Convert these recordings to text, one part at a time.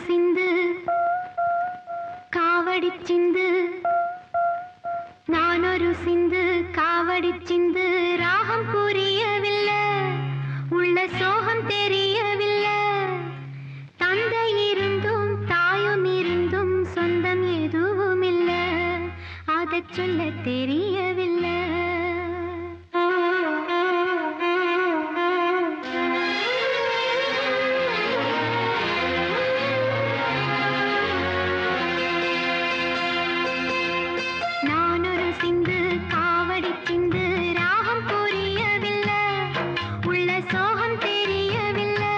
சிந்து காவடி சிந்து நானொரு சிந்து காவடி சிந்து ராகம் புரியவில்லை உள்ள சோகம் தெரியவில்லை தந்தை இருந்தும் தாயும் இருந்தும் சொந்தம் எதுவும் இல்லை அதை சொல்ல தெரியவில்லை சோகம் தெரியவில்லை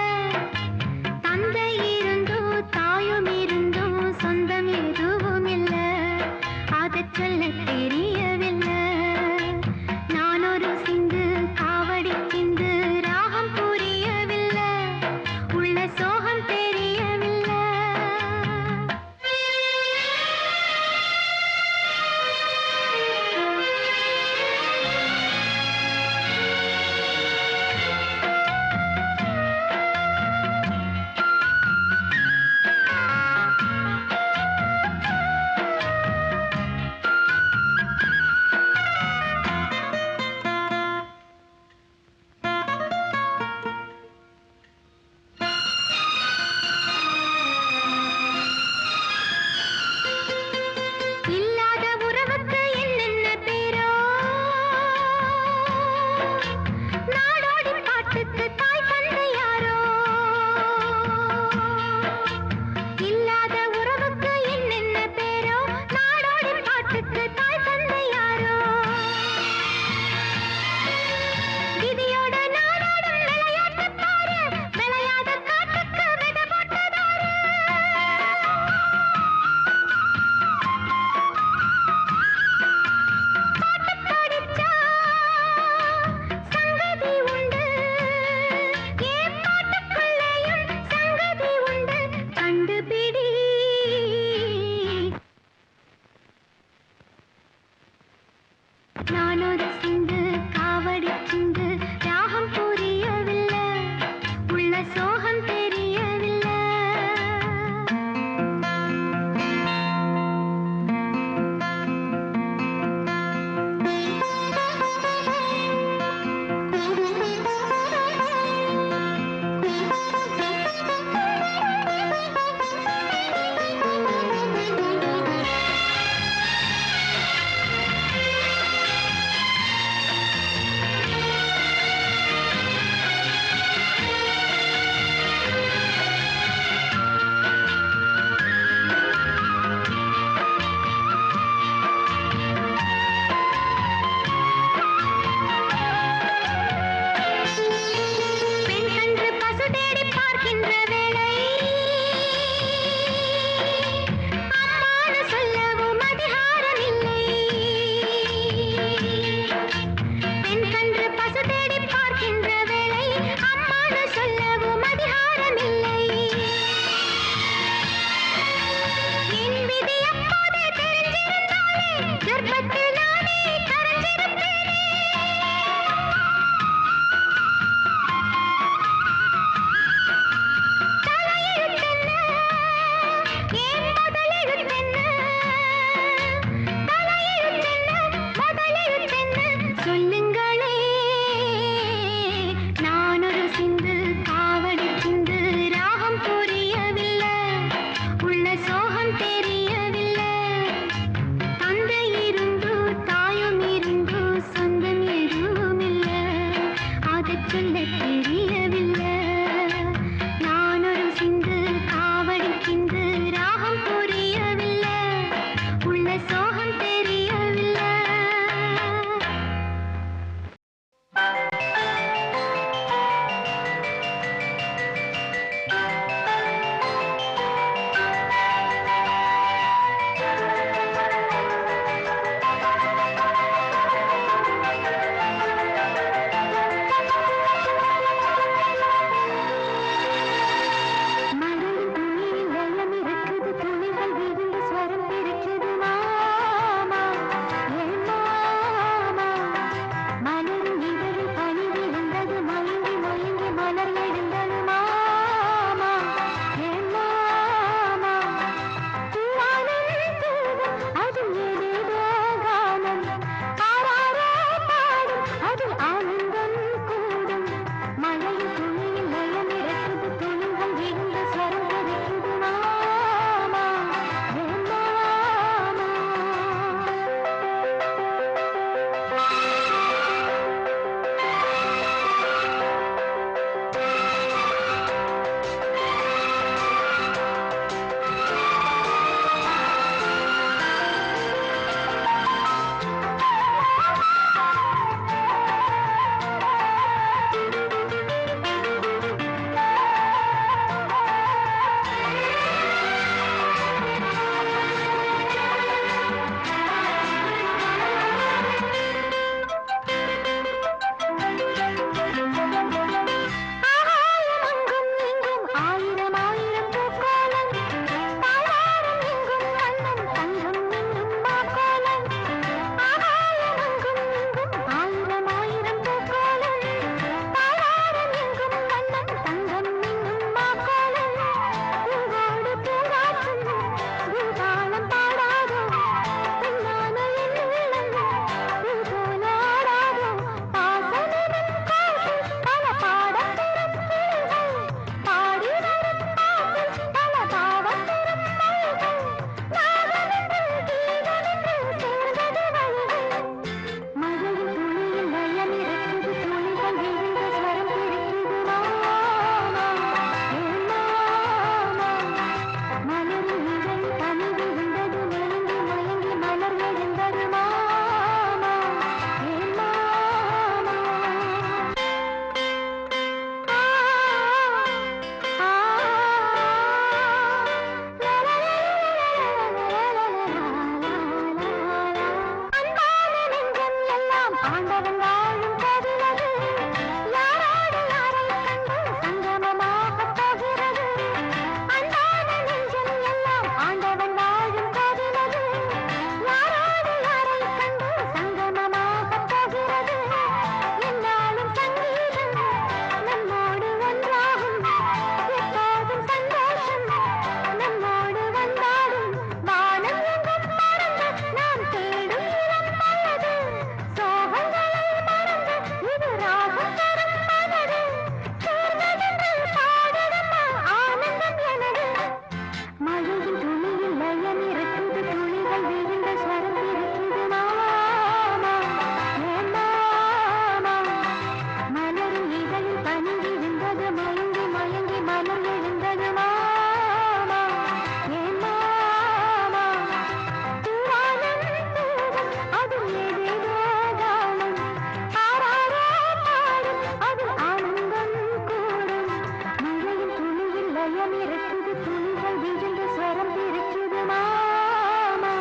பிறக்குது துணிகள் விழுந்து ஸ்வரம் பிரிக்குது மாமா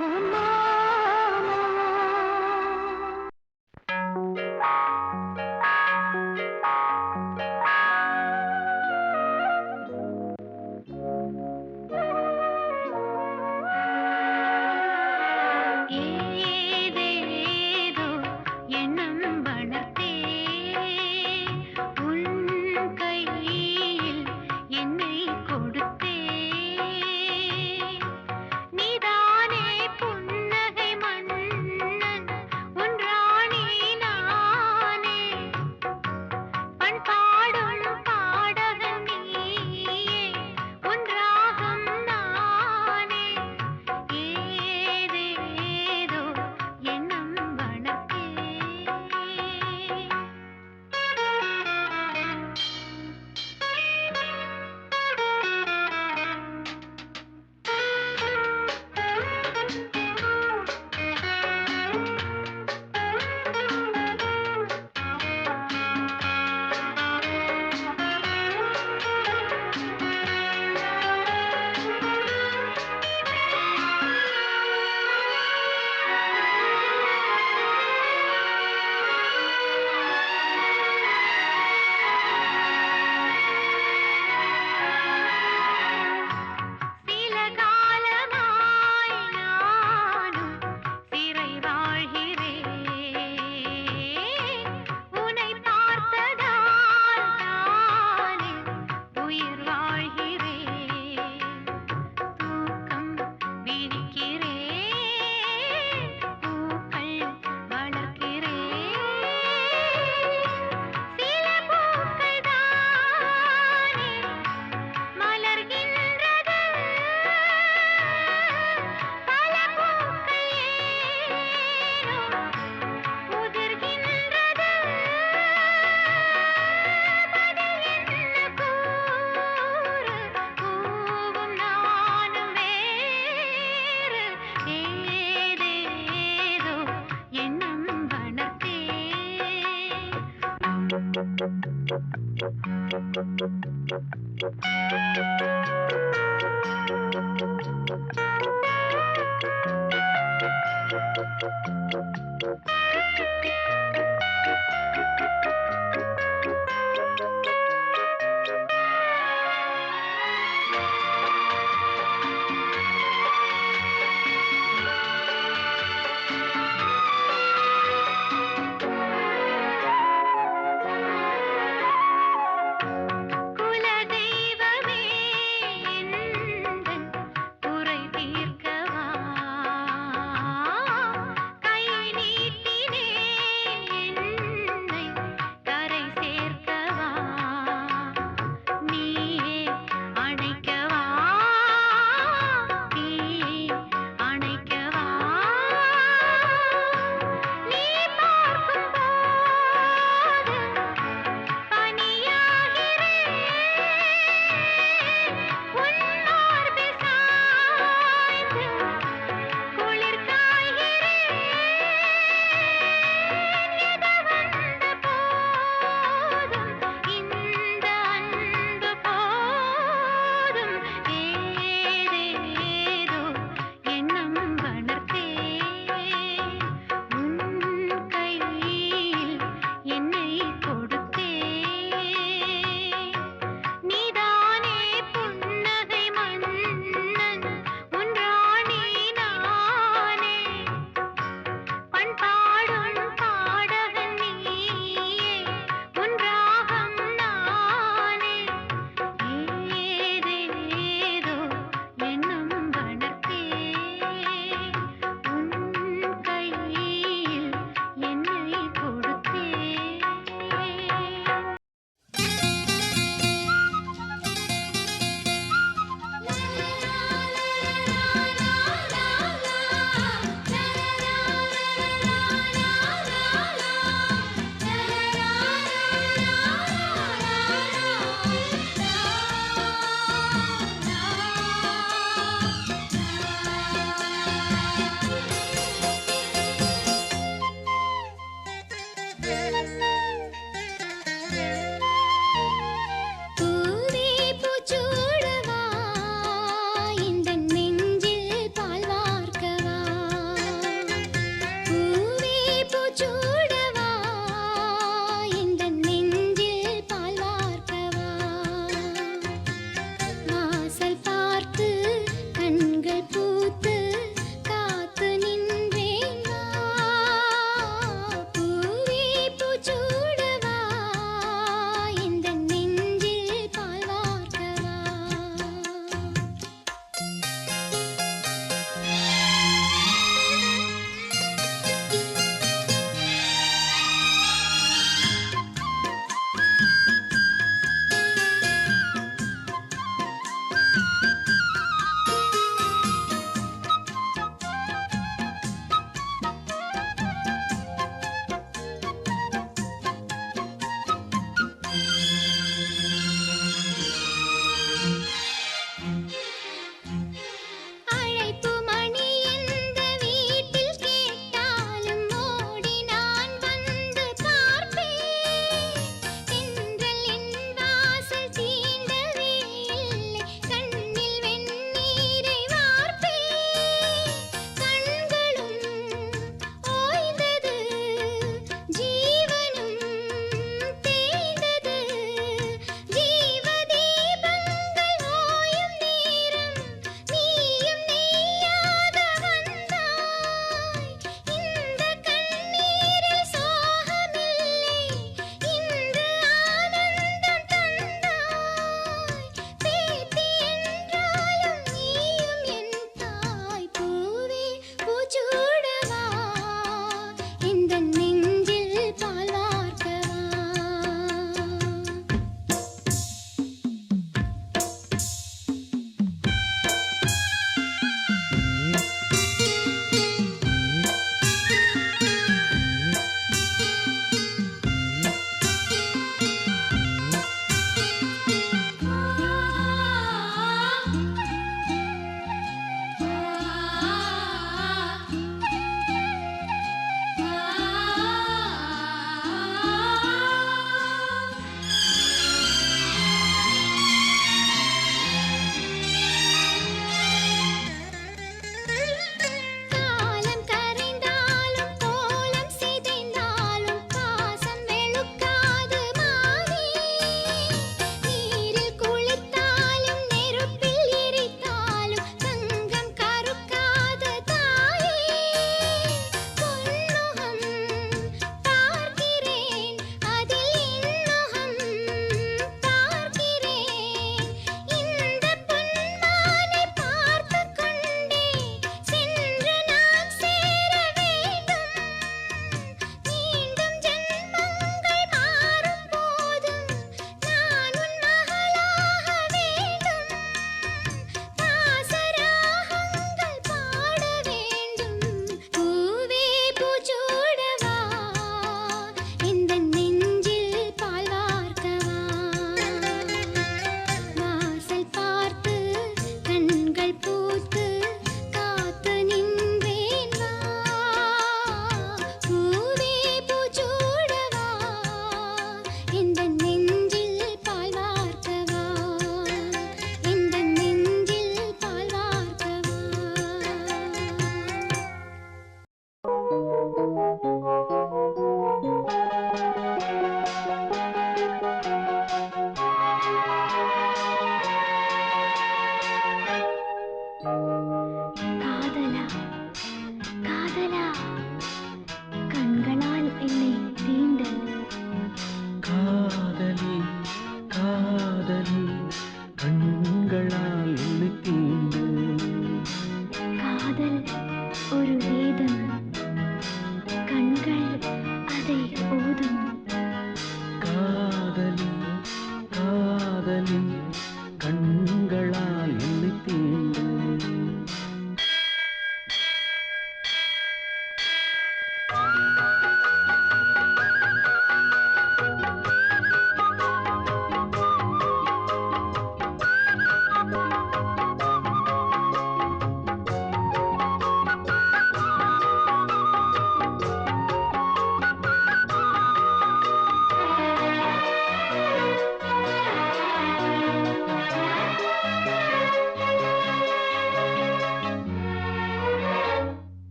என் மாமா. ஏதேதோ எண்ணம் வளர்த்தே உன் கையில் என்னை கொடுத்தே நீதானே புன்னகை மன்னன் உன் ராணி நானே பண்பாடும் பாடகன் நீயே உன் ராகம் நானே ஏதேதோ எண்ணம் வளர்த்தே. சில காலமாய் நானும் சிறை வாழ்கிறேன் உன்னை பார்த்ததால் நானே உயிர் வாழ்கிறேன் தூக்கம் விழிக்கிறேன் பூக்கள் வளர்க்கிறேன் சில பூக்கள் தானே மலர்கின்றது பல பூக்கள் ஏனோ உதிர்கின்றது பதில் என்ன கூறு பூவும் நானும் வேறு ஏதேதோ எண்ணம் வளர்த்தே.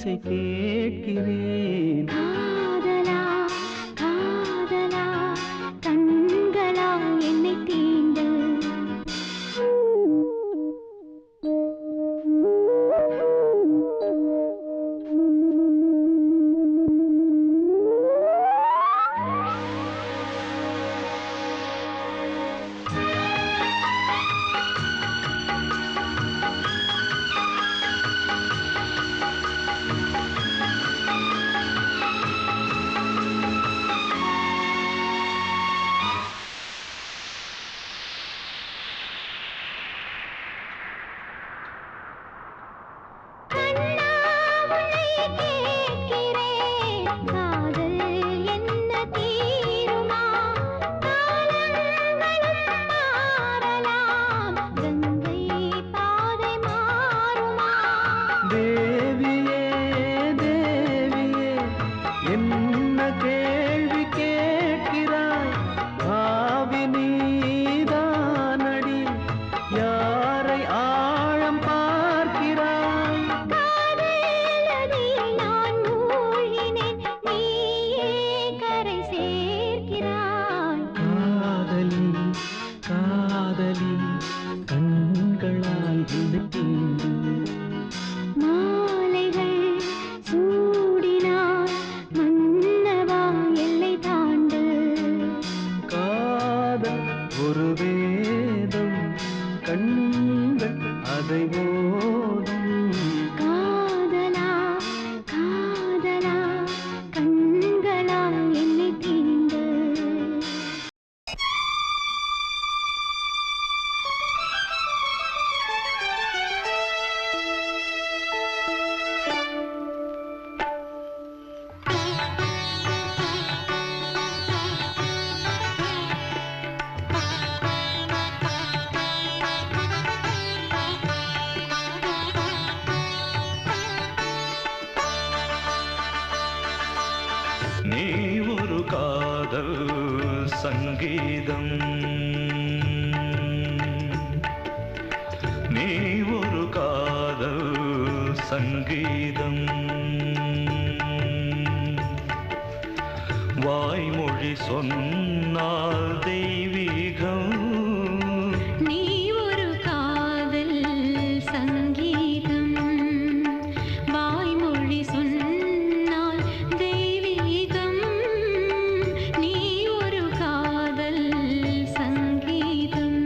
இசை கேட்கிறேன். காதலா காதலா கண்களா என்னை தீண்டு தேவியே தேவியே என்ன கேள்வி கேட்கிறாய்? ஆவி நீதானடி, யாரை ஆழம் பார்க்கிறாய்? காதலி காதலி கண்களால் என்னை தீண்டு மாலைகள் சூடினார் மன்னவா எல்லை தாண்டு காதல் ஒரு வேதம், கண்கள் அதை போதும். காதலா காதலா கண்களா என்னை தீண்டு நீ ஒரு காதல் சங்கீதம், நீ ஒரு காதல் சங்கீதம். வாய்மொழி சொன்னால் தெய்வீகம். நீ ஒரு காதல் சங்கீதம் வாய்மொழி சொன்னால் தெய்வீகம் நீ ஒரு காதல் சங்கீதம்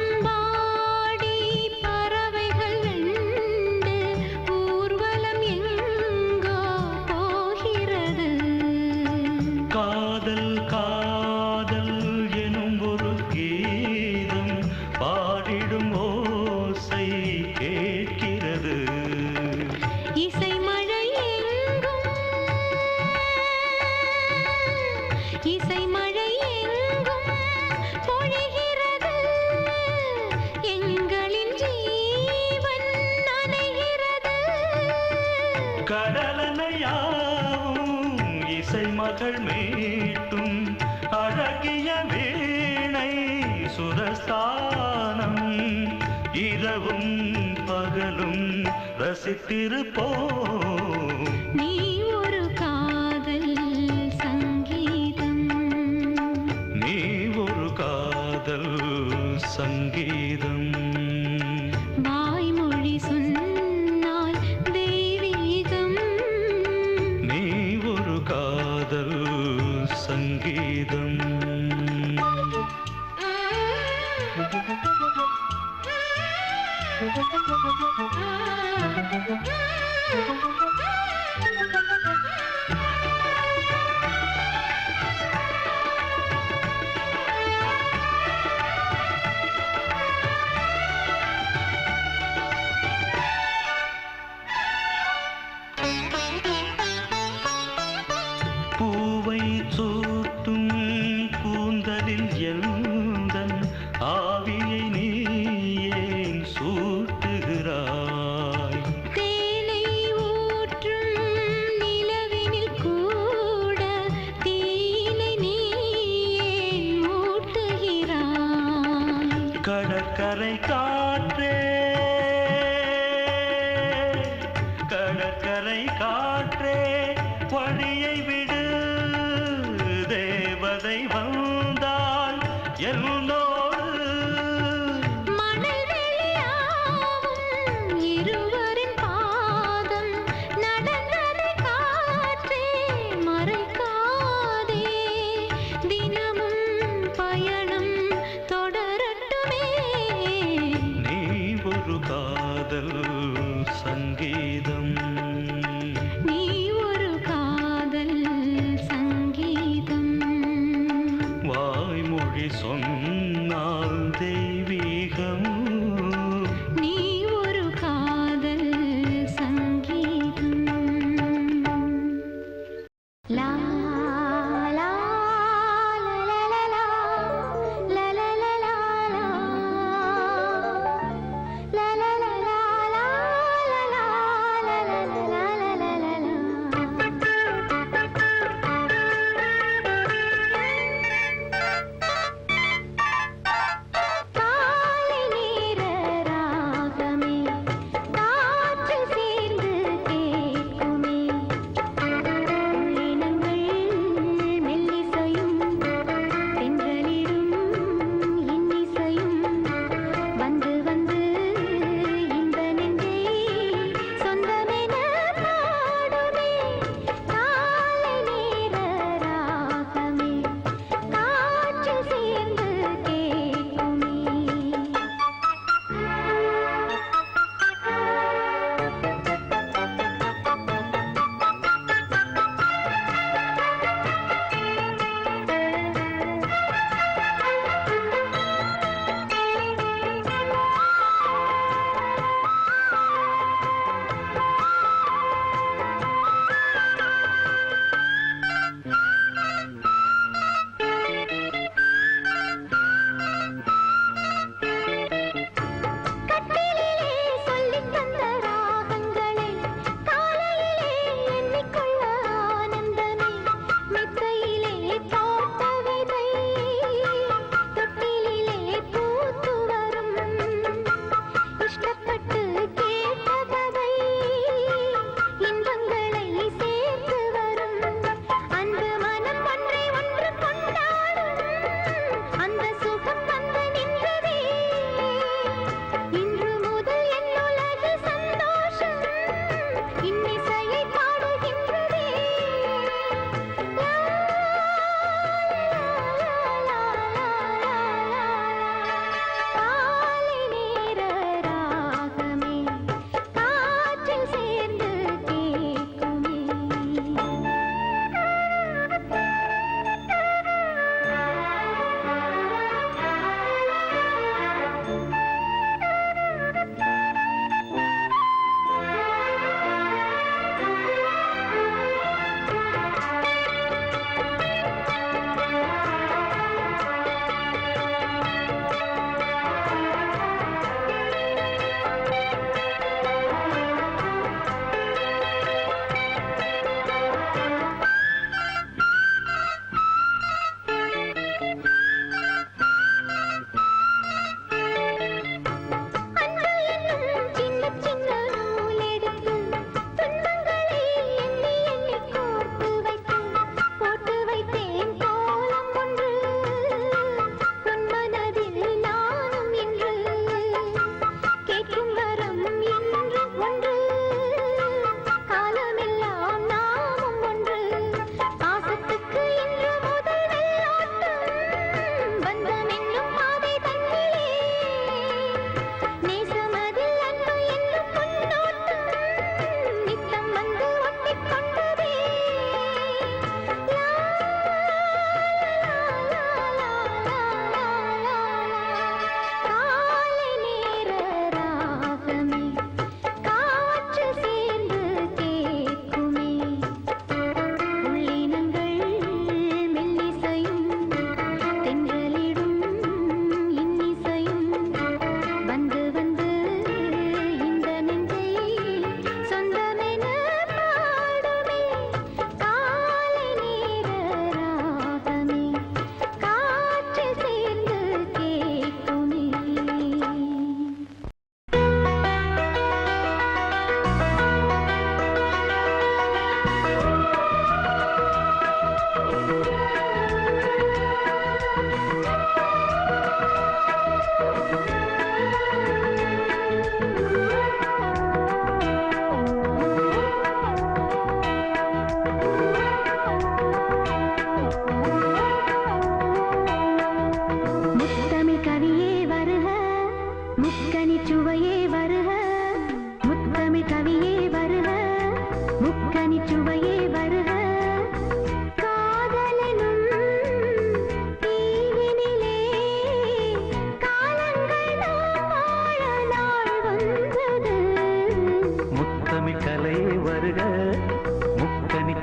வானம்பாடி பறவைகள் வெண்டு ஊர்வலம் எங்கோ போகிறது காதல் காதல் எனும் ஒரு கீதம் பாடிடும் ஓசை கேட்கிறது. இசை மழை எங்கும் இசை மழை எங்கும் பொழிகிறது எங்களின் ஜீவன் நனைகிறது கடலனையாவும் இசை மகள் மீட்டும் அழகிய வீணை சுரஸ்தானம். இரவும் பகலும் ரசித்திருப்போம். நீ ஒரு காதல் சங்கீதம் நீ ஒரு காதல் சங்கீதம். வாய்மொழி சொன்னால் தெய்வீகம் நீ ஒரு காதல் சங்கீதம். Ah கடற்கரை காற்றே கடற்கரை காற்றே வழியை விடு தேவதை வந்தாள் என்னோடு மணல் வெளியாகும் இருவரின் பாதம் நடந்ததை காற்றே மறைக்காதே தினமும் பயணம் தொடரட்டுமே நீ ஒரு காதல் சங்கீதம் நீ ஒரு காதல்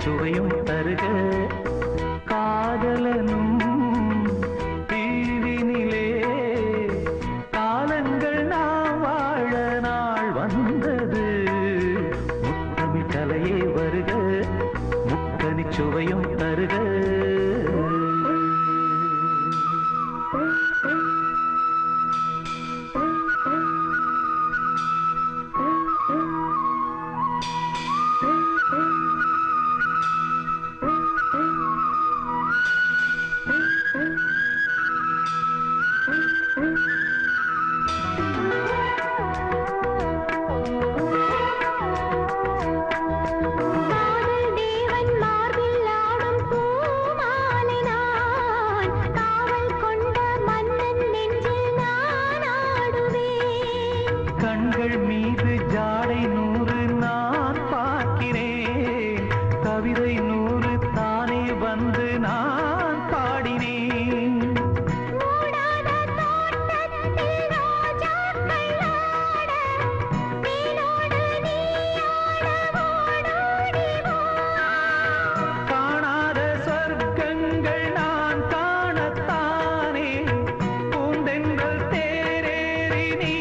சுவையும் தருக காதலனும் தீவினிலே காலங்கள் நாம் வாழ நாள் வந்தது முத்தமிழ் கலையே வருக முக்கனி சுவையும் தருக காதல் தேவன் மார்பில் ஆடும் பூமாலை நான் காவல் கொண்ட மன்னன் நெஞ்சில் நான் ஆடுவேன் கண்கள் மீது ஜாடை 100 நான் பார்க்கிறேன் கவிதை 100 தானே வந்து நான் பாடினேன் மூடாத தோட்டத்தில் ரோஜாக்கள் ஆட நீனோடு நீயாட ஓடோடி வா காணாத சொர்க்கங்கள் நான் காணத்தானே பூந்தென்றல் தேரேறி நீ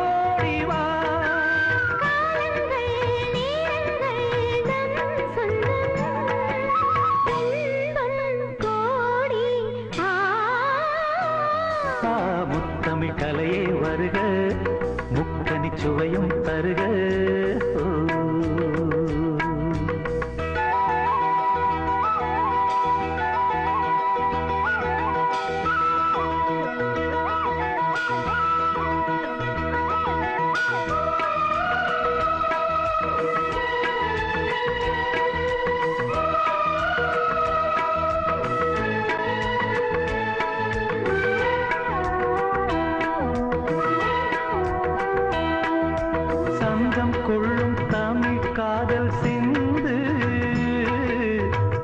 ஓடி வா காலங்கள் நேரங்கள் நம் சொந்தம் இன்பம் கோடி முத்தமிழ் கலையே வருக முக்கனி சுவையும் தருக சங்கம் கொள்ளும் தமிழ் காதல் சிந்து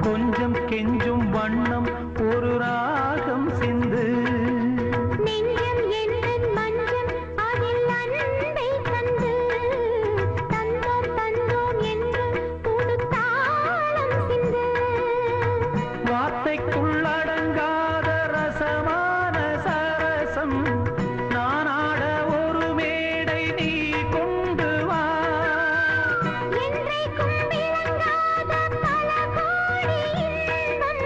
கொஞ்சம் கெஞ்சும் வண்ணம் ஒரு ராகம் சிந்து நெஞ்சம் என்னும் மஞ்சம் அதில் அன்பை தந்து தந்தோம் தந்தோம் என்று புது தாளம் சிந்து வார்த்தைக்குள்ளடங்காத ரசமான சரசம் நானாட ஒரு மேடை நீ கொண்டு வா என்றைக்கும் விளங்காத பல கோடி இன்பம்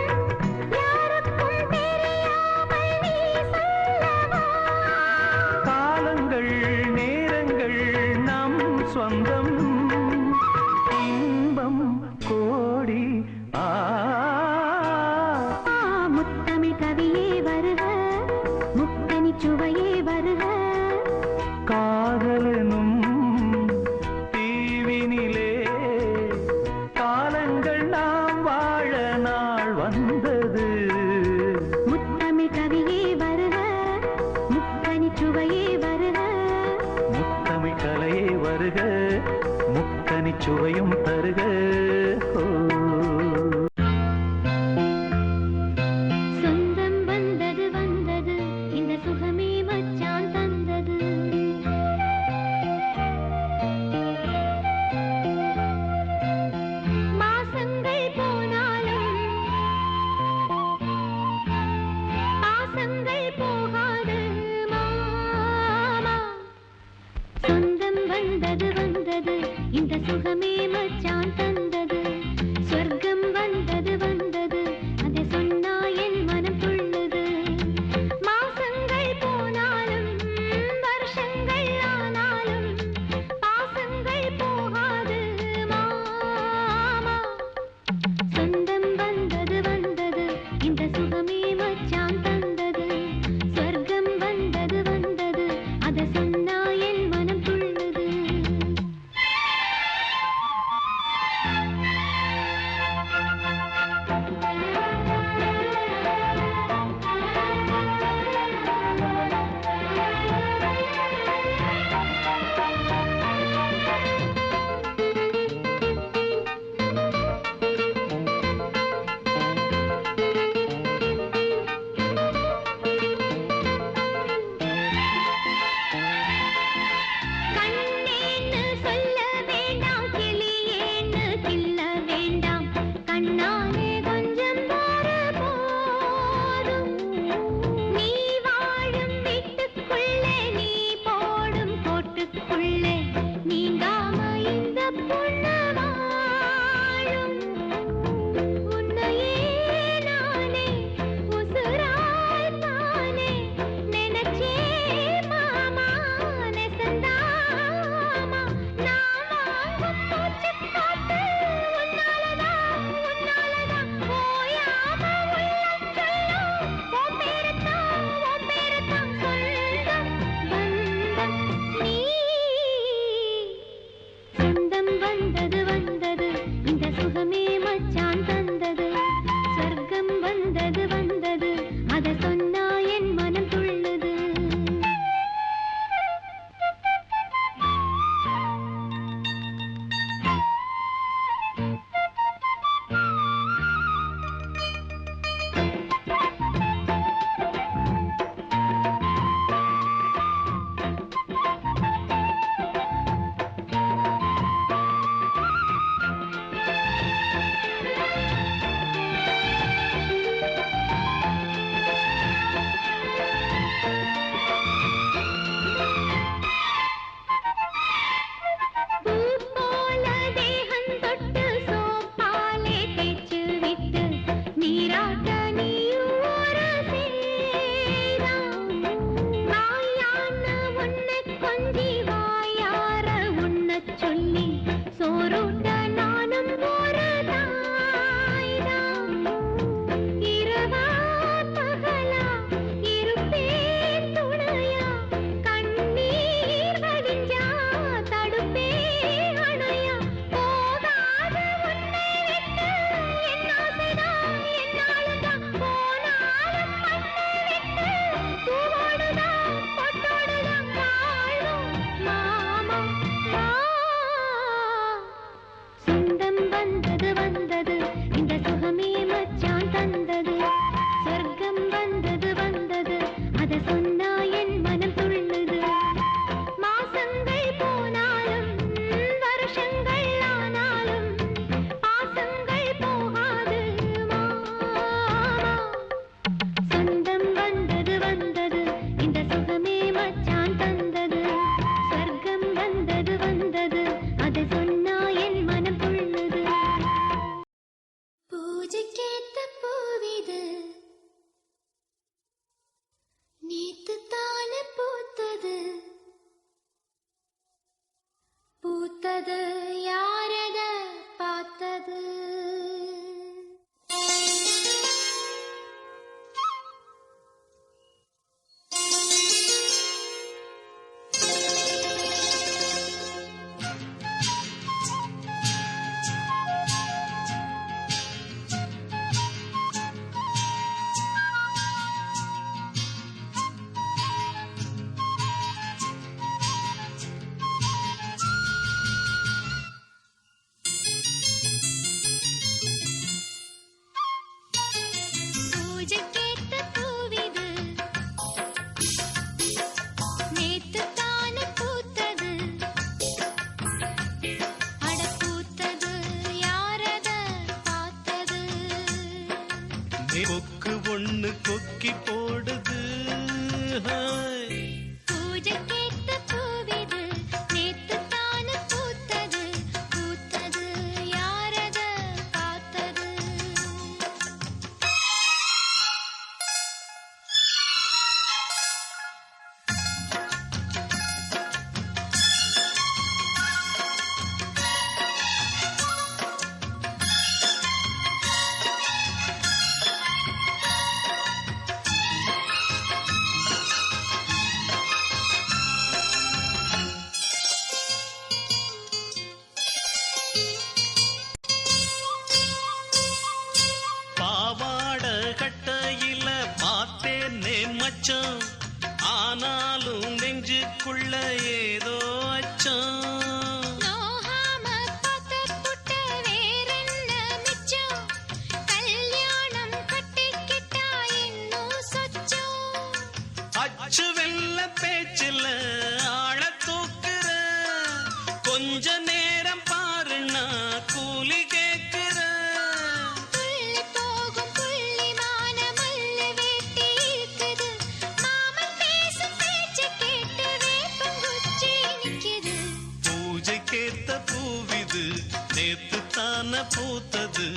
யாருக்கும் தெரியாமல் நீ சொல்லவா காலங்கள் நேரங்கள் நம் சொந்தம் இன்பம் கோடி முத்தமிழ் கவியே வருக முக்கனி சுவையே வருக காதலனும் தீவினிலே காலங்கள் நாம் வாழ நாள் வந்தது முத்தமிழ் கவியே வருக முக்கனி சுவையே வருக முத்தமிழ் கலையே வருக முக்கனி சுவையும் தருக கொக்கு ஒண்ணு கொக்கி போடுது. பூஜைக்கேத்த பூவிது நேத்து தானு பூத்தது பூத்தது யாரத பார்த்தது. பாவாட கட்டையில பார்த்தேனே மச்சான், ஆனாலும் நெஞ்சுக்குள்ள ஏதோ அச்சம். நோகாம பார்த்த புட்ட வேறென்ன மிச்சம், கல்யாணம் கட்டிக்கிட்டா இன்னும் சொச்சம். அச்சு வெல்ல பேச்சில ஆழ தூக்குற, கொஞ்ச நேரம் பாருன்னா கூலி கேக்குற. துள்ளி போகும் புள்ளிமான மல்லு வேட்டி இருக்குது, மாமன் பேசும் பேச்சு கேட்டு வேப்பங்குச்சி நிக்குது. பூஜைக்கேத்த பூவிது நேத்து தான பூத்தது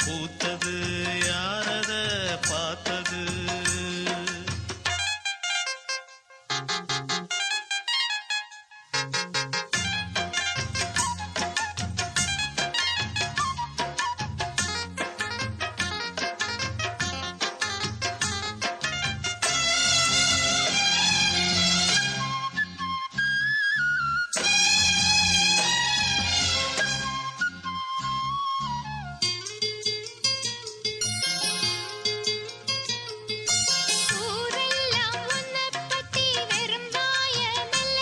பூத்தது யாரத பார்த்தது. ஊரெல்லாம் உன்னைப் பத்தி வெறும் வாயமில்ல,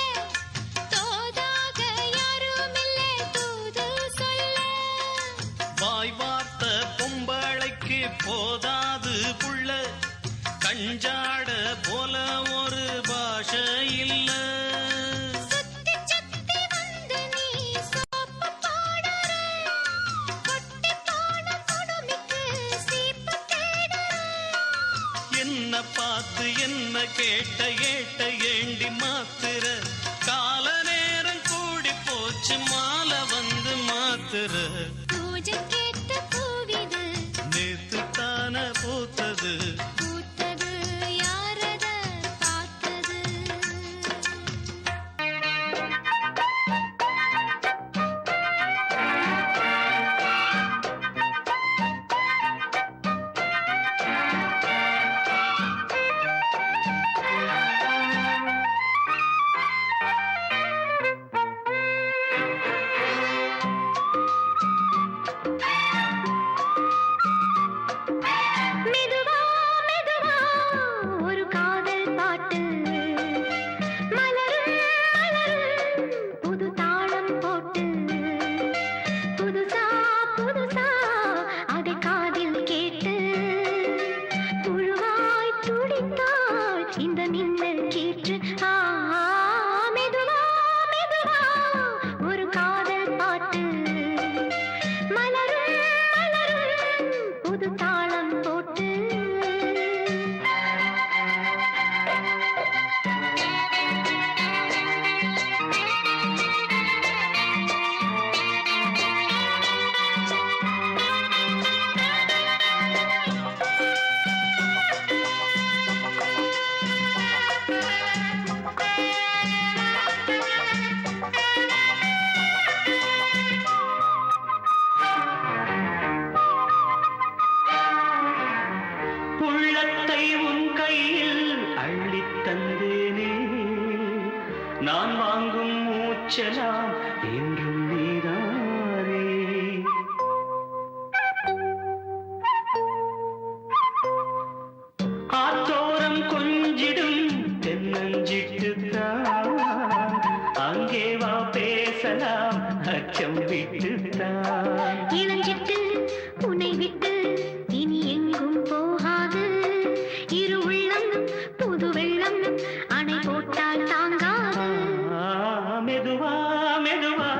தோதாக யாருமில்ல தூது சொல்ல. வாய் வார்த்த பொம்பளைக்கு போதாது புள்ள, கஞ்சாட போல ஒரு பாஷை இல்ல. சுத்தி சுத்தி வந்து நீ சோப்பு போடுற, கொட்டி போன குடுமிக்கு சீப்பு தேடுற. என்ன பார்த்து என்ன கேட்ட ஏட்ட ஏண்டி மாத்துற, கால நேரம் கூடி போச்சு மாலை வந்து மாத்துற. பூஜைக்கேத்த பூவிது நேத்து தான பூத்தது பூத்தது யாரத பார்த்தது. மெதுவா மெதுவா ஒரு காதல் பாட்டு, மலரும் மலரும் புது தாளம் போட்டு, புதுசா புதுசா அதை காதில் கேட்டு, புழுவாய் துடித்தாள் இந்த மின்னல் கீற்று. மெதுவா மெதுவா ஒரு காதல் பாட்டு, மலரும் மலரும் புது தாளம் போட்டு. உள்ளத்தை உன் கையில் அள்ளித் தந்தேனே, நான் வாங்கும் மூச்சலாம் என்றும் நீதானே. ஆத்தோரம் கொஞ்சிடும் தென்னஞ்சிட்டுத்தான், அங்கே வா பேசலாம் அச்சம் விட்டுத்தான். இளஞ்சிட்டு உன்னை விட்டு இனி எங்கும் போகாது, இரு உள்ளம் புது வெள்ளம் அணை போட்டால் தாங்காது. மெதுவா மெதுவா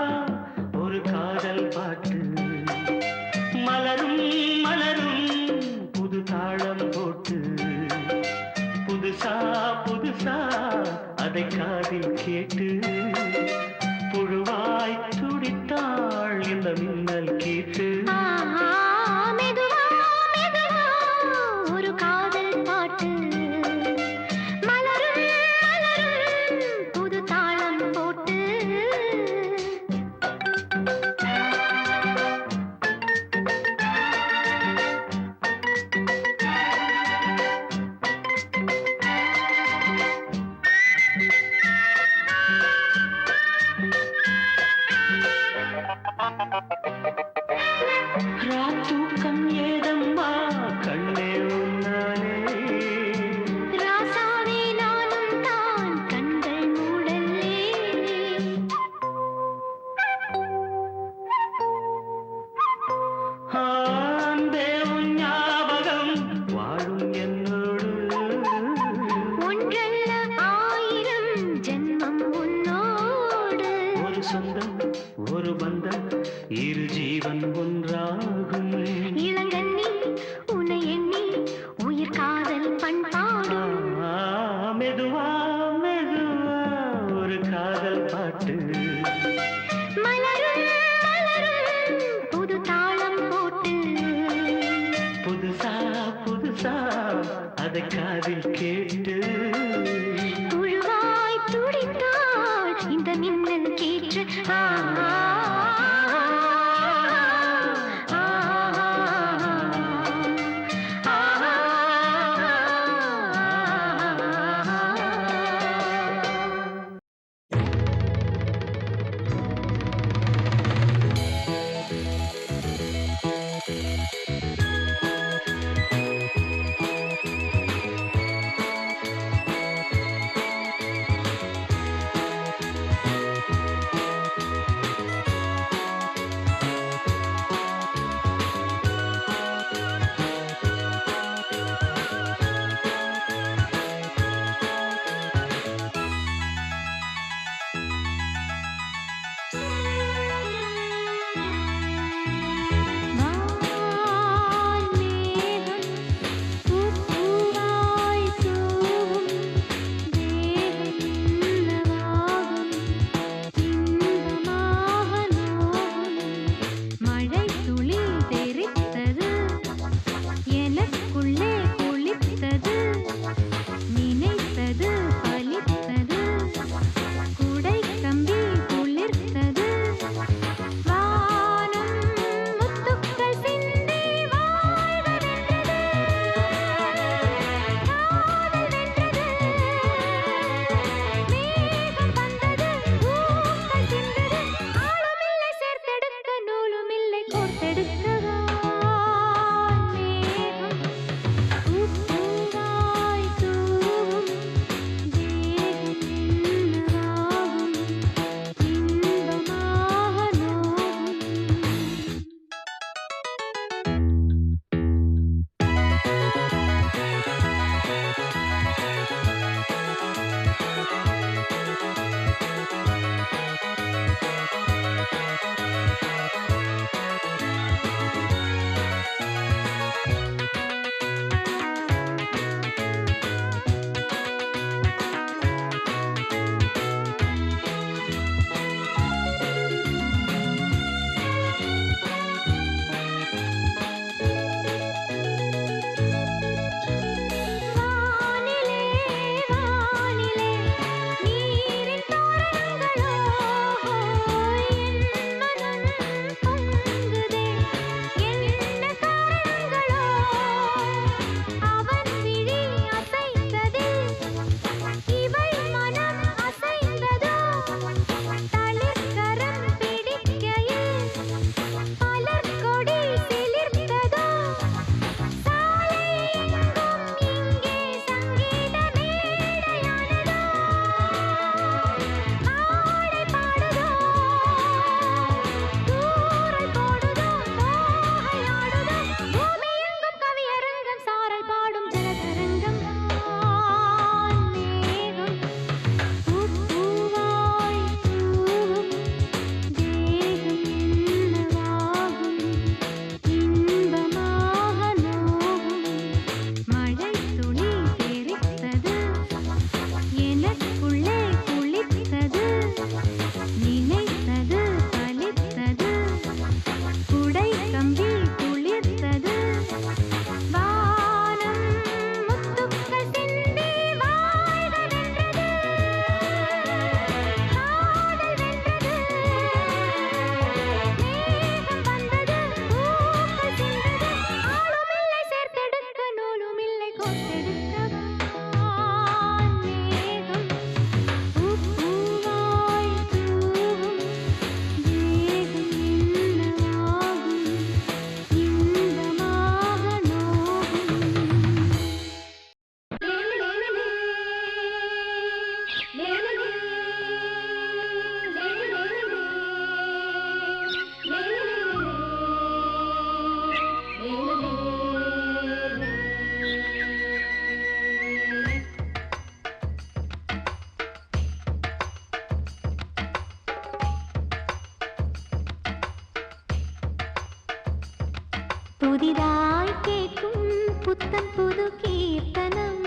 புதிதாய் கேட்கும் புத்தம் புது கீர்த்தனம்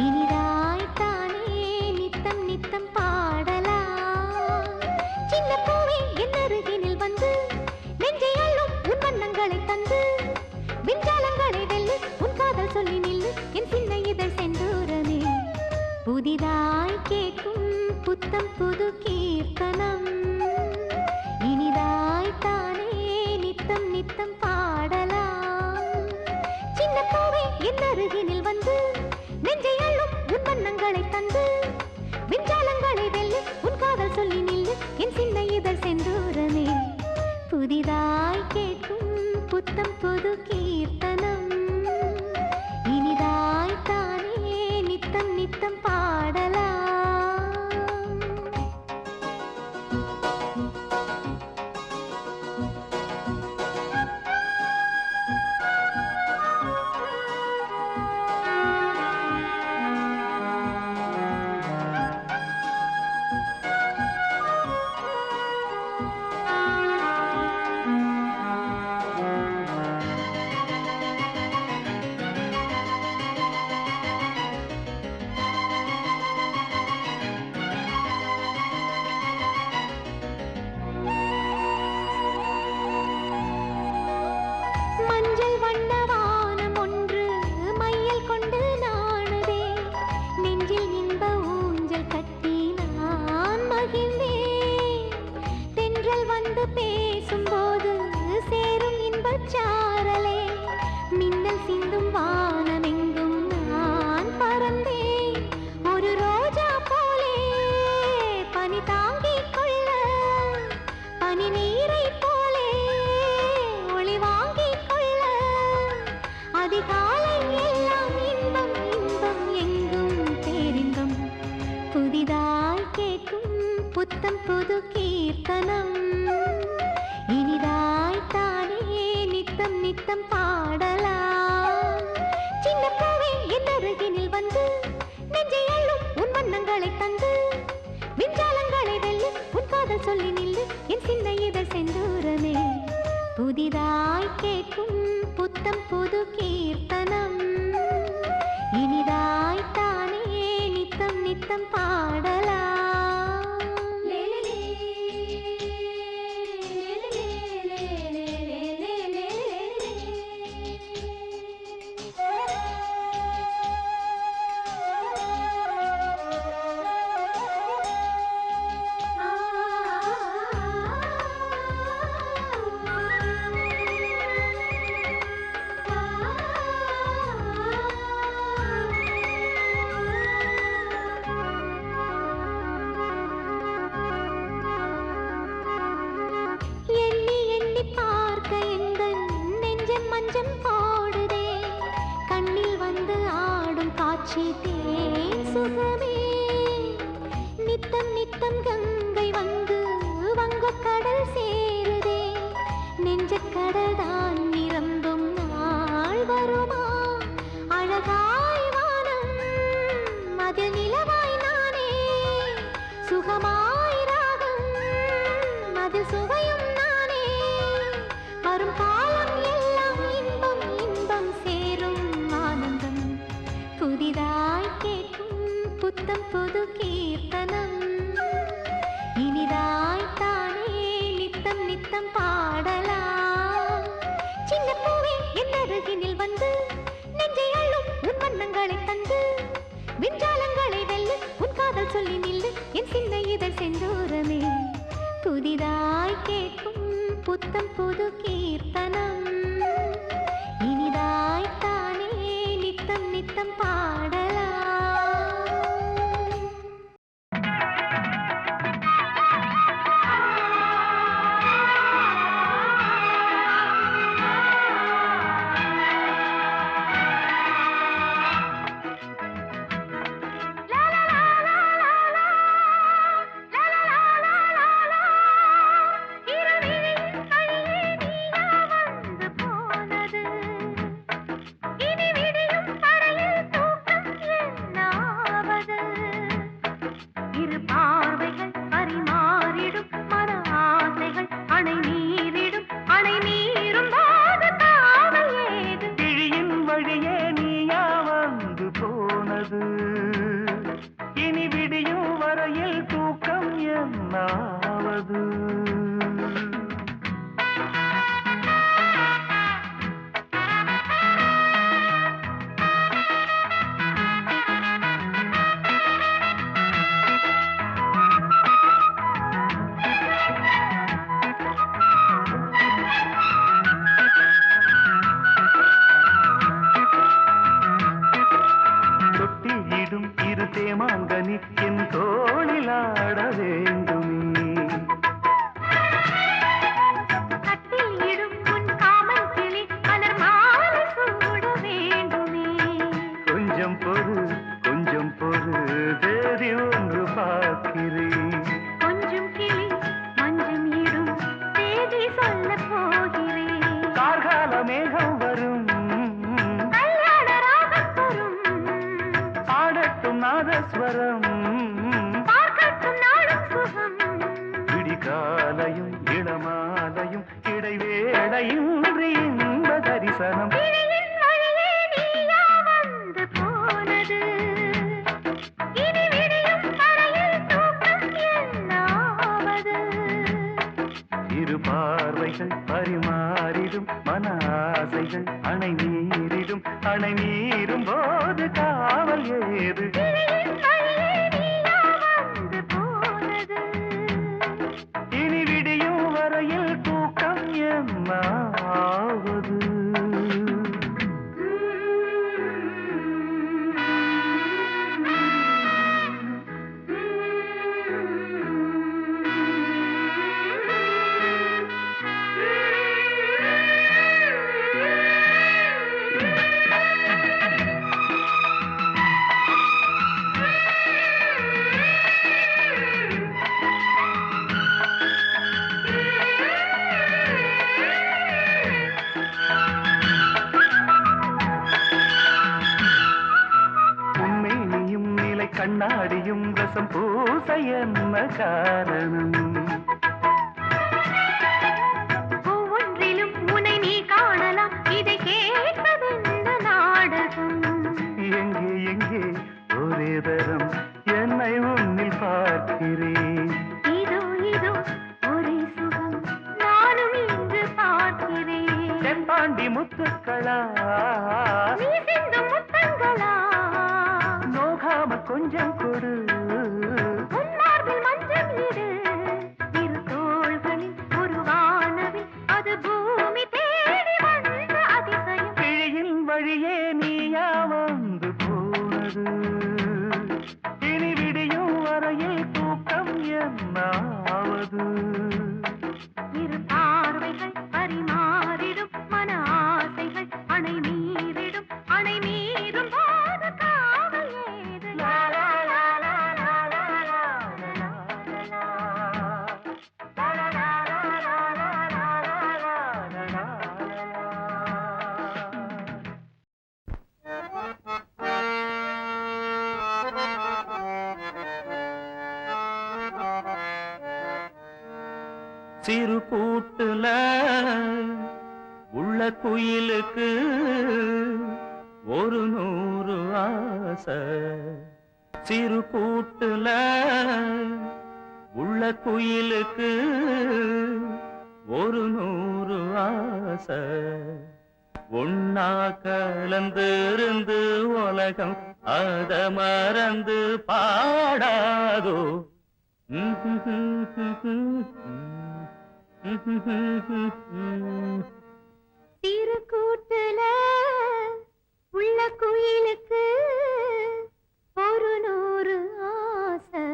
இனிதாய் தானே நித்தம் நித்தம் பாடலாம். சின்ன பூவே என் அருகினில் வந்து நெஞ்சை அள்ளும் உன் வண்ணங்களை தந்து விஞ்ஞானங்களை வெல்லு உன் காதல் சொல்லி நில்லு என் சின்ன இதழ் செந்தூரமே. புதிதாய் கேட்கும் புத்தம் புது கீர்த்தனம் இனிதாய் தானே நித்தம் நித்தம் பாடலாம். சின்ன பூவே என் அருகினில் வந்து நெஞ்சை அள்ளும் உன் வண்ணங்களை தந்து விஞ்ஞானங்களை வெல்லு உன் காதல் சொல்லி நில்லு என் சின்ன இதழ் செந்தூரமே. புதிதாய் கேட்கும் புத்தம் புது கீர்த்தனம் இனிதாய் தானே நித்தம் நித்தம் பாடலாம். மஞ்சள் வண்ண வானம் ஒன்று மையல் கொண்டு நாணுதே நெஞ்சில் இன்ப ஊஞ்சல் கட்டி நான் மகிழ்ந்தேன். தென்றல் வந்து பேசும்போது சேரும் இன்பச் சாரலே மின்னல் சிந்தும் வானமெங்கும் நான் பறந்தேன். ஒரு ரோஜா போலே பனி தாங்கிக் கொள்ள பனி நீரை போலே ஒளி வாங்கிக் கொள்ள அதிகாலை எல்லாம் இன்பம் இன்பம் எங்கும் பேரின்பம். புதிதாய் கேட்கும் புத்தம் புது கீர்த்தனம் இனிதாய் தானே நித்தம் நித்தம் பாடலாம். சின்ன பூவே என் அருகினில் வந்து நெஞ்சை அள்ளும் உன் வண்ணங்களை தந்து விஞ்ஞானங்களை வெல்லு உன் காதல் சொல்லி நில்லு என் சின்ன இதழ் செந்தூரமே. புதிதாய் கேட்கும் புத்தம் புது கீர்த்தனம் இனிதாய் தானே நித்தம் நித்தம் பாடலாம். எண்ணி எண்ணி பார்க்க எந்தன் நெஞ்சம் மஞ்சம் போடுதே கண்ணில் வந்து ஆடும் காட்சி தேன் சுகமே. நித்தம் நித்தம் கங்கை வந்து வங்கக் கடல் சேருதே நெஞ்சக் கடல் தான் நிரம்பும் நாள் வருமா. அழகாய் வானம் அதில் நிலவாய் நானே சுகமாய் ராகம் அதில் சுவையும் நானே. வரும் காலம் எல்லாம் இன்பம் இன்பம் சேரும் ஆனந்தம். புதிதாய் கேட்கும் புத்தம் புது கீர்த்தனம் இனிதாய் தானே நித்தம் நித்தம் பாடலாம். சின்ன பூவே என் அருகினில் வந்து நெஞ்சை அள்ளும் உன் வண்ணங்களை தந்து விஞ்ஞானங்களை வெல்லு உன் காதல் சொல்லி நில்லு என் சின்ன இதழ் செந்தூரமே. புதிதாய் கேட்கும் புத்தம் புது கீர்த்தனம் இனிதாய் தானே நித்தம் நித்தம் பாடலாம். இரவினில் கழியே நீயாவன் அணை நீரிடும் அணை நீரும் போது காவல் ஏது இனி விடியும் வரையில் தூக்கம் என்னாவது கண்ணாடியும் ரசம் பூச என்ன காரணம் ஒவ்வொன்றிலும் உன்னை நீ காணலாம் இதை கேட்பதென்ன நாடகம் எங்கே எங்கே ஒரே தரம் என்னை உன்னில் பார்க்கிறேன் இதோ இதோ ஒரே சுகம் நானும் இங்கு பார்க்கிறேன் செம்பாண்டி முத்துக்களா நீ சிந்தும் முத்தங்களா கொஞ்சம் கொடு உன்மார்பில் மஞ்சள் இடு இரு தோள்களில் ஒரு வானவில் அது பூமி தேடி வந்த அதிசயம் கிழியின் வழியே நீயா வந்து போனது இனி விடியும் வரையில் தூக்கம் என்னாவது இரு பார்வைகள் பரிமாறிடும் மன ஆசைகள் அணை மீறிடும் அணை மீறும் போது காவல் ஏது சிறு கூட்டுல உள்ள குயிலுக்கு ஒரு 100 ஆசை சிறு கூட்டுல உள்ள குயிலுக்கு ஒரு 100 ஆசை ஒன்னா கலந்திருந்து உலகம் அத மறந்து பாடாதோ சிறு கூட்டுல உள்ள குயிலுக்கு ஒரு 100 ஆசை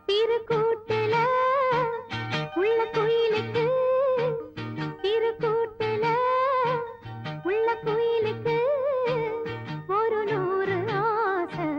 சிறு கூட்டுல உள்ள குயிலுக்கு சிறு கூட்டுல உள்ள குயிலுக்கு ஒரு 100 ஆசை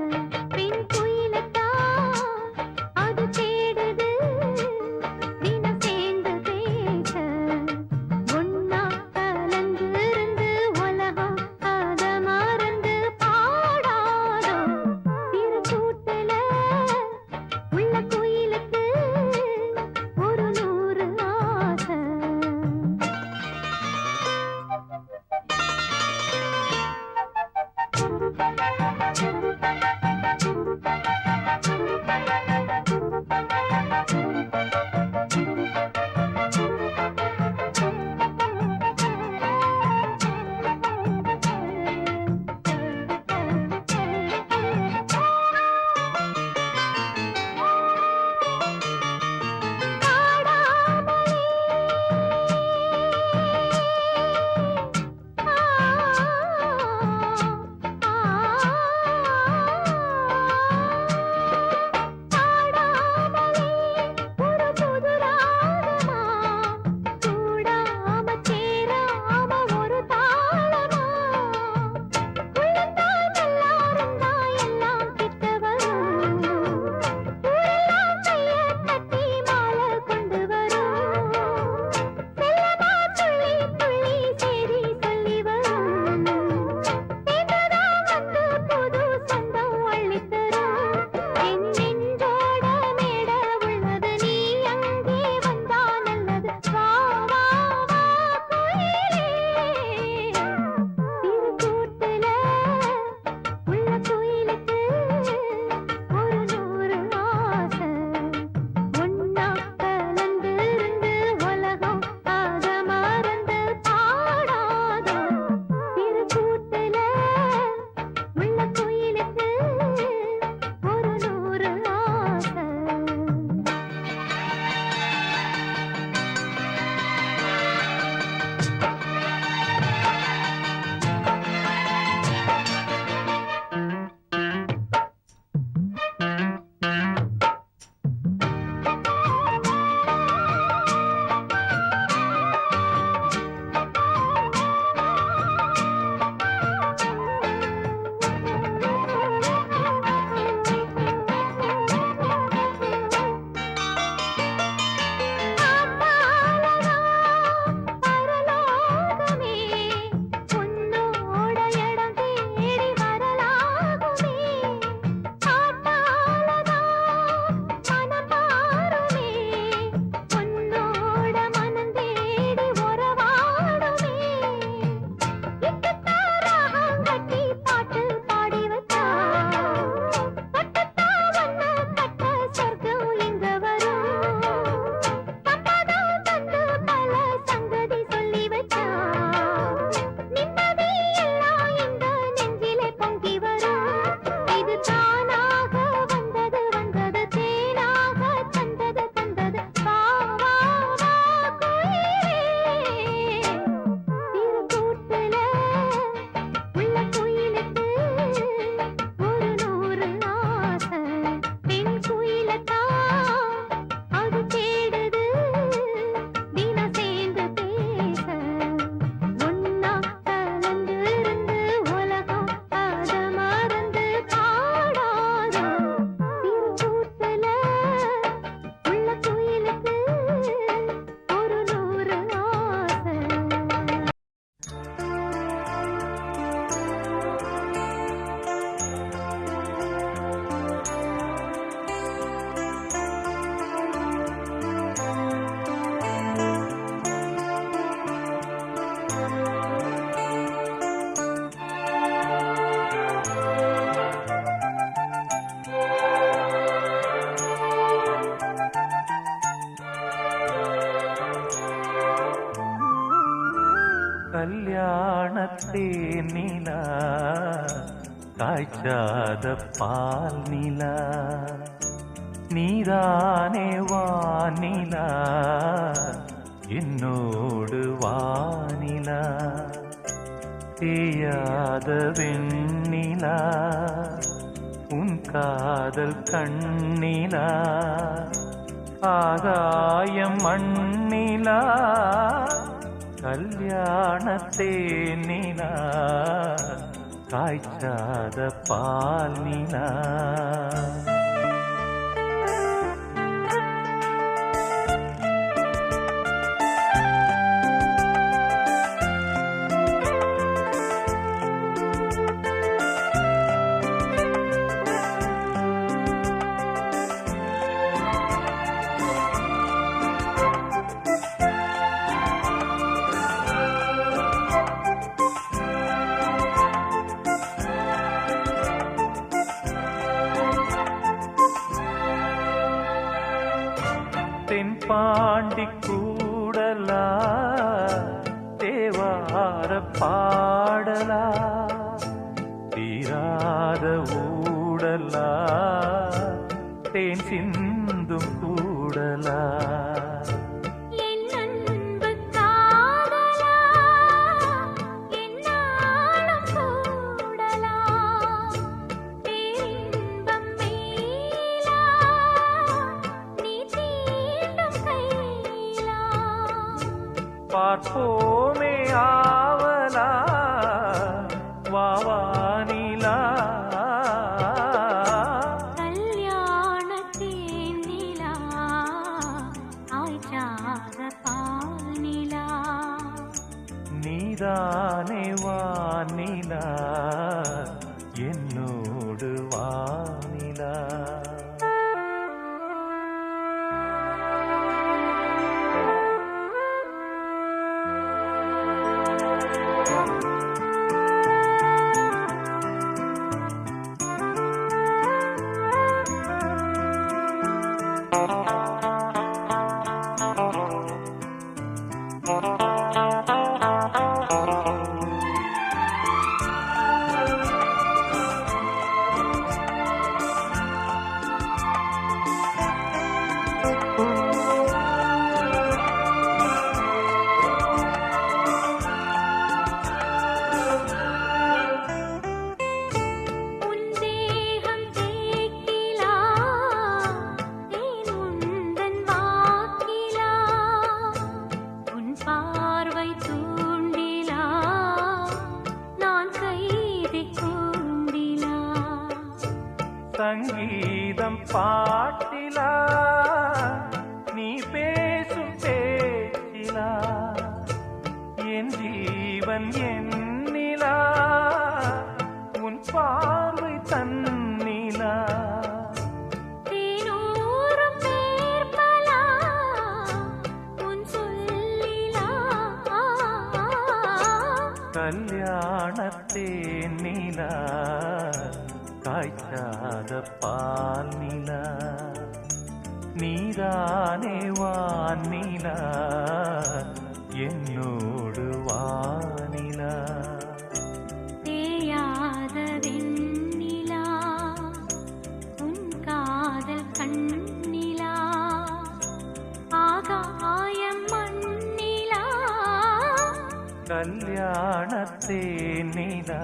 கல்யாணத்தேன் நிலா காய்ச்சாத பால் நிலா நீதானே வானிலா என்னோடு வானிலா தேயாத வெண்ணிலா உன் காதல் கண்ணிலா ஆகாயம் மண்ணிலா கல்யாணத்தேன் நிலா காய்ச்சாத பால் நிலா தென்பாண்டி கூடலா தேவார பாடலா தீராத ஊடலா தேன் சிந்தும் கூடலா பார்ப்போமே ஆவலா வாவானிலா கல்யாணத்தேன் நிலா ஆய்ச்சாத பால் நிலா நீதானே வானிலா என்னோடு வானிலா சங்கீதம் பாட்டிலா நீ பேசும் பேச்சிலா என் ஜீவன் என்னிலா உன் பார்வை தன்னிலா கல்யாணத்தேன் நிலா காய்ச்சாத பால் நிலா நீதானே வானிலா என்னோடு வானிலா தேயாத வெண்ணிலா உன் காதல் கண்ணிலா ஆகாயம் மண்ணிலா கல்யாணத்தேன் நிலா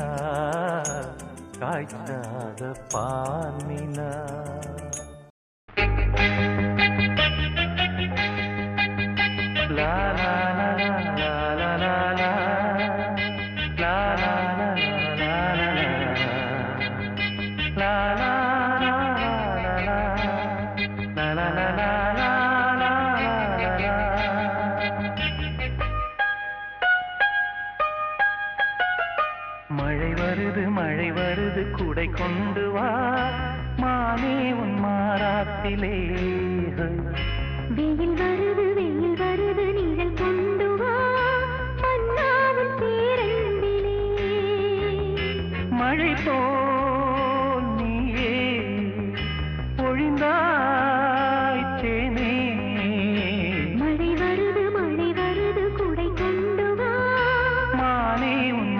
காய்ச்சாத பால் நிலா லா லா லா லா லா லா லா லா லா லா லா லா மழை வருது குடை கொண்டு வா மானே உன் மாறாத்திலே வெயில் வருது நீழல் கொண்டு வா மன்னாவின் பேரன்பிலே மழை போல் நீயே பொழிந்தாய் தேனே மழை வருது குடை கொண்டு வா மானே உன்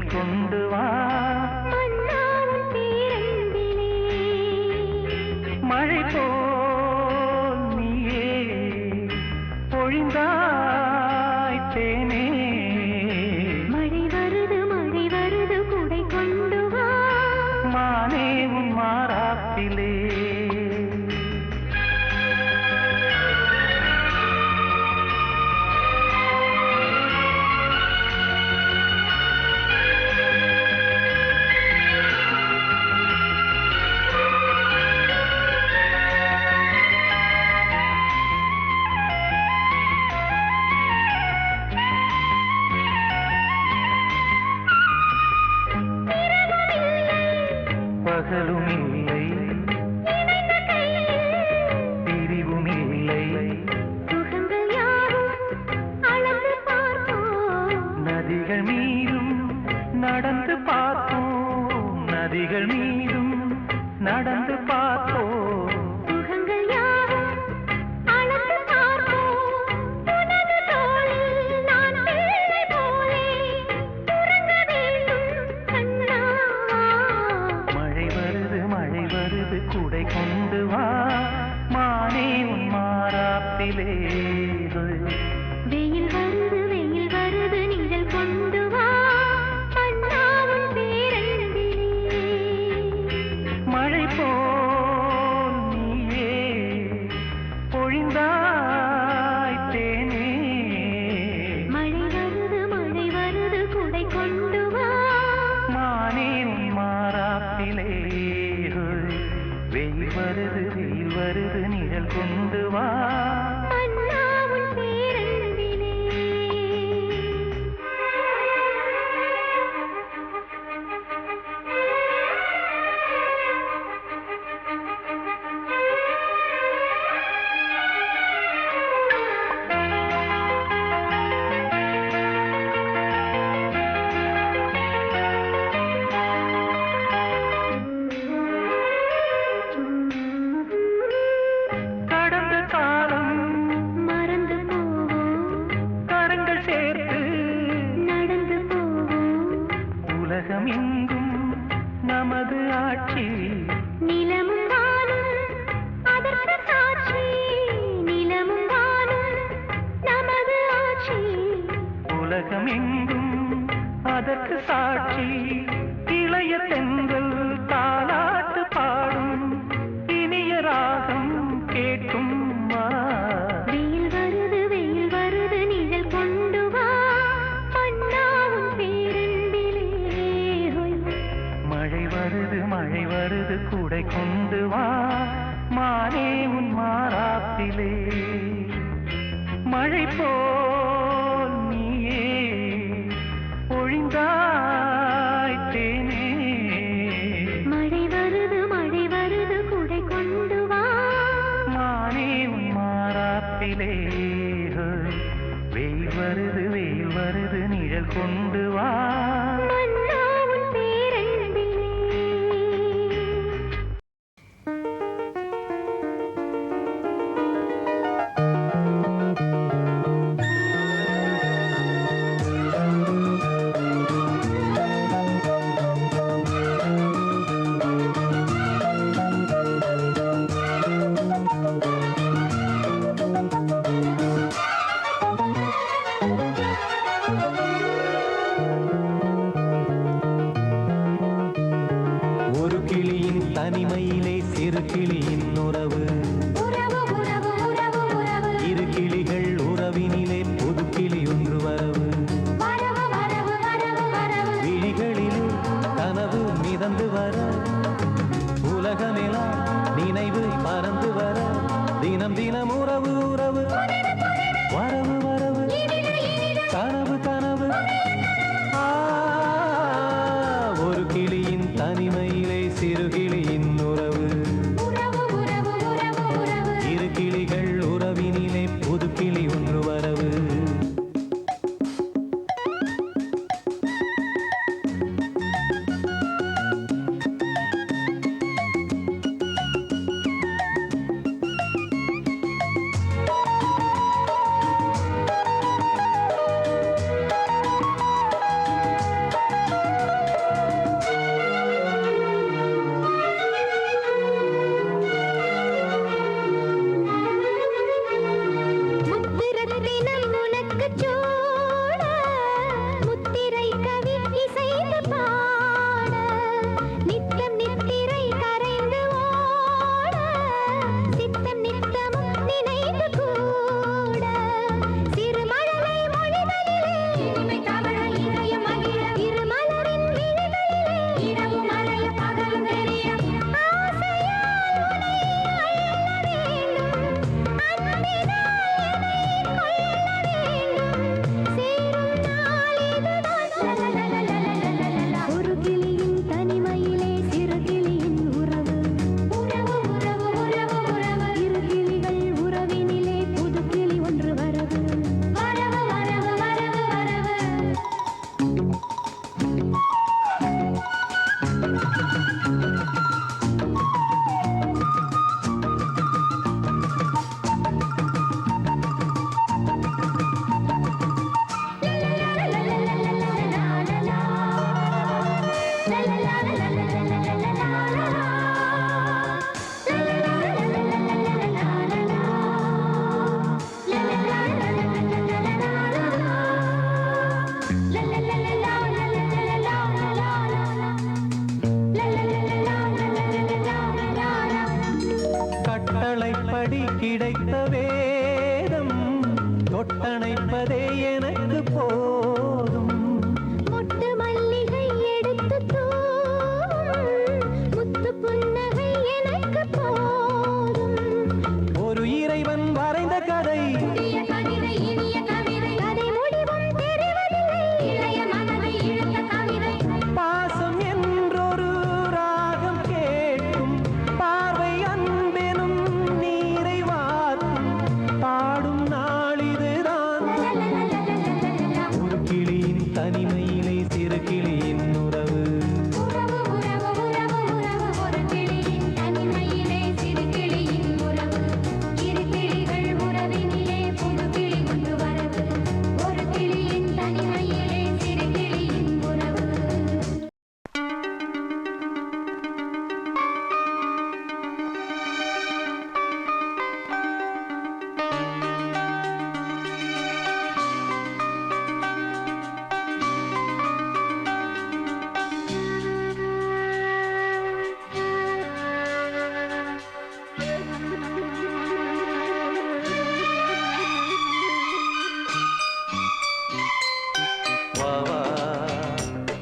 நிழல் கொண்டு வா மன்னாவும் பேரன்பிலே மழை போல் நீயே பொழிந்தாய் தேனே மழை வருது குடை கொண்டு வா மானே உன் மாறாப்பிலே பகலுமில்லை பிரிவுமில்லை சுகங்கள் யாவும் அளந்து பார்ப்போம் நதிகள் மீதும் நடந்து பார்த்தோம் நதிகள் மீதும் நடந்து பார்த்தோம் சுகங்கள் யாவும் அளந்து பார்ப்போம் உனது தோளில் நான் பிள்ளை போலே உறங்க வேண்டும் கண்ணா மழை வருது குடை கொண்டு வா மானே உன் மாறாப்பிலே வெயில் வருது நிழல் கொண்டு வா மன்னாவும் பேரன்பிலே மழை போல் நீயே பொழிந்தாய் தேனே மழை வருது குடை கொண்டு வா மானே உன் மாறாப்பிலே வெயில் வருது நிழல் கொண்டு வா மன்னாவும் பேரன்பிலே கடந்த காலம் மறந்து போவோம் கரங்கள் சேர்த்து நடந்து போவோம் உலகம் எங்கும் நமது ஆட்சி நிலமும் வானும் அதற்கு சாட்சி நிலமும் வானும் நமது ஆட்சி உலகம் எங்கும் அதற்கு சாட்சி இளைய தென்றல் தாலாட்டு பாடும் இனிய ராகம் கேட்கும் வா வெயில் வருது நிழல் கொண்டு வா மன்னாவும் பேரன்பிலே மழை வருது குடை கொண்டு வா மானே உன் மாறாப்பிலே மழை போல் நீயே பொழிந்தாய் தேனே மழை வருது குடை கொண்டு வா மானே உன் மாறாப்பிலே வெயில் வருது நிழல் கொண்டு வா மன்னாவும் பேரன்பிலே ஒரு கிளியின் தனிமையிலே சிறு கிளியின் உறவு இரு கிளிகள் உறவினிலே புது கிளி ஒன்று வரவு விழிகளிலே கனவு மிதந்து வர உலகமெல்லாம் நினைவு பறந்து வர தினம் தினம் உறவு வரவு கனவு ஒரு கிளியின் தனிமையிலே சிறு கிளியின் உறவு இரு கிளிகள் உறவினிலே புது கிளி ஒன்று வரவு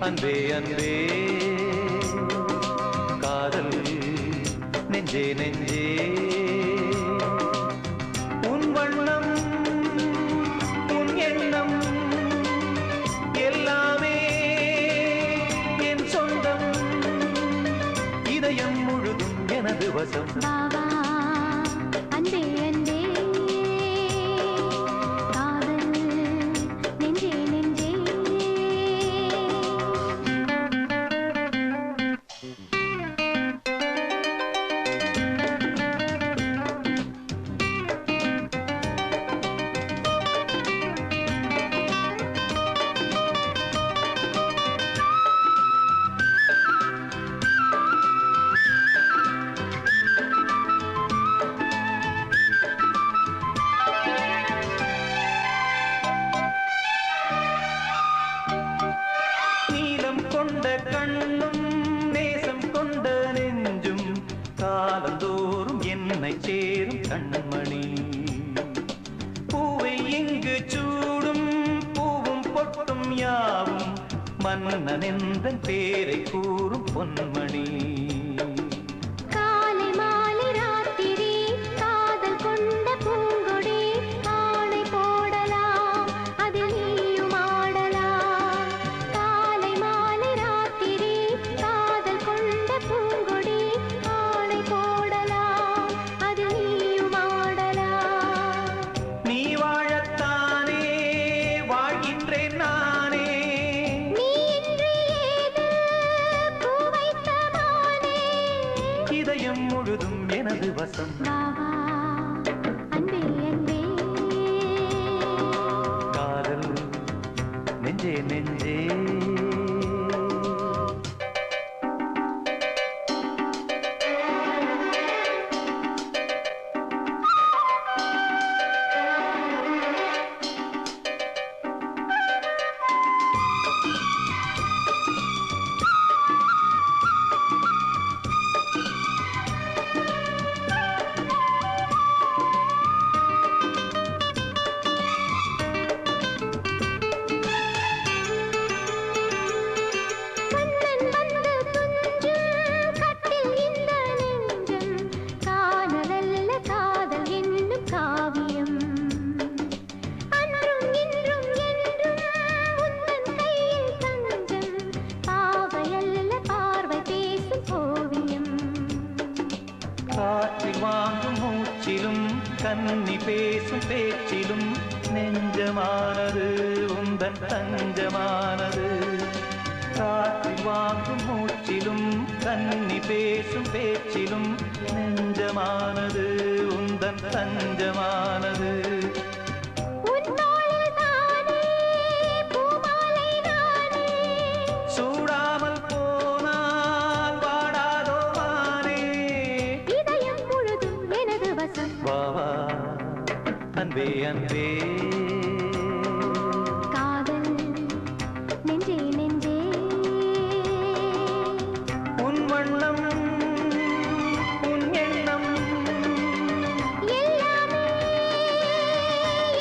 அன்பே அன்பே காதல் நெஞ்சே நெஞ்சே உன் வண்ணம் உன் எண்ணம் எல்லாமே என் சொந்தம் இதயம் முழுதும் எனது வசம் பாவா அன்பே அன்பே காதல் நெஞ்சே நெஞ்சே நீலம் கொண்ட கண்ணும் நேசம் கொண்ட நெஞ்சும் காலந்தோறும் என்னை சேரும் கண்மணி பூவை இங்கு சூடும் பூவும் பொட்டும் யாவும் மன்னன் எந்தன் பேரை கூறும் பொன்மணி காலை மாலை ராத்திரி காதல் கொண்ட பூங்கொடி ஆணை போடலாம் அதில் நீயும் ஆடலாம் காலை மாலை ராத்திரி காதல் கொண்ட பூங்கொடி ஆணை போடலாம் அதில் நீயும் ஆடலாம் நீ வாழத்தானே வாழ்கின்றேன் நானே நீ இன்றி ஏது பூ வைத்த மானே இதயம் முழுதும் எனது வசம் பாவா அன்பே அன்பே காதல் நெஞ்சே நெஞ்சே கண்ணன் வந்து துஞ்சும் கட்டில் இந்த நெஞ்சம் காணலல்ல காதல் என்னும் காவியம் அன்றும் இன்றும் என்றும் உந்தன் கையில் தஞ்சம் பாவையல்ல பார்வை பேசும் ஓவியம் காற்றில் வாங்கும் மூச்சிலும் கன்னி பேசும் பேச்சிலும் நெஞ்சமானது உந்தன் தஞ்சமானது காற்றில் வாங்கும் மூச்சிலும் கன்னி பேசும் பேச்சிலும் நெஞ்சமானது உந்தன் தஞ்சமானது உன் தோளில் தானே பூமாலை நானே சூடாமல் போனால் வாடாதோ வானே இதயம் முழுதும் எனது வசம் வாவா அன்பே அன்பே காதல் நெஞ்சே நெஞ்சே உன் வண்ணம் உன் எண்ணம் எல்லாமே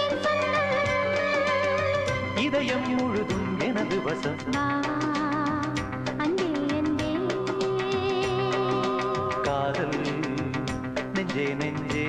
என் சொந்தம் இதயம் முழுதும் எனது வசம் பாவா அன்பே அன்பே காதல் நெஞ்சே நெஞ்சே